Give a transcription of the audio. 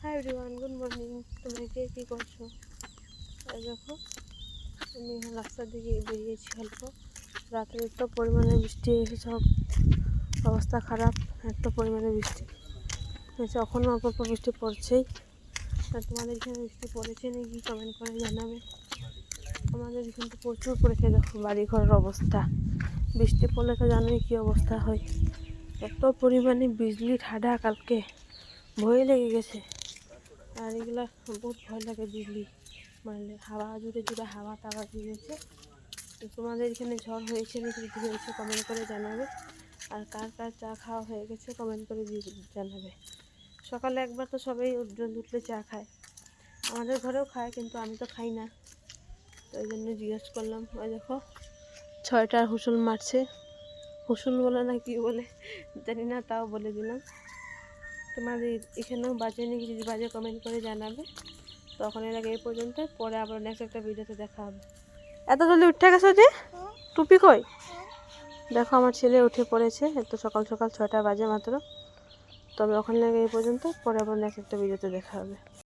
Hi everyone, good morning. তোমরা কে কী করছো? আর দেখো, আমি রাস্তার দিকে বেরিয়েছি অল্প। রাত্রে এত পরিমাণে বৃষ্টি এসে সব অবস্থা খারাপ। এত পরিমাণে বৃষ্টি হয়েছে, এখনও অল্প অল্প বৃষ্টি পড়ছেই। আর তোমাদের এখানে বৃষ্টি পড়েছে নাকি কমেন্ট করে জানাবে। আমাদের এখানে তো প্রচুর পড়েছে। দেখো বাড়িঘরের অবস্থা, বৃষ্টি পড়লে তো জানোই কী অবস্থা হয়। এত পরিমাণে বিজলি ঠাডা, কালকে ভয় লেগে গেছে। আর এগুলা বহুত ভয় লাগে বিজলি মারলে, হাওয়া জুড়ে জুড়ে হাওয়া টাওয়া দিয়েছে। তো তোমাদের এখানে ঝড় হয়েছে নাকি যদি হয়েছে কমেন্ট করে জানাবে। আর কার কার চা খাওয়া হয়ে গেছে কমেন্ট করে জানাবে। সকালে একবার তো সবাই উঠলে চা খায়, আমাদের ঘরেও খায়, কিন্তু আমি তো খাই না, তো ওই জন্য জিজ্ঞেস করলাম। ওই দেখো 6টার হুসুল মারছে, হুসুল বলে না কি বলে জানি না, তাও বলে দিলাম। তোমাদের এখানেও বাজে নাকি যদি বাজে কমেন্ট করে জানাবে। তখন এর আগে এই পর্যন্ত, পরে আবার নেক্সট একটা ভিডিওতে দেখা হবে। এত জলদি উঠে গেছো যে, টুপি কই? দেখো আমার ছেলে উঠে পড়েছে, এত সকাল সকাল 6টা বাজে মাত্র। তবে ওখানে লাগে এই পর্যন্ত, পরে আবার নেক্সট একটা ভিডিওতে দেখা হবে।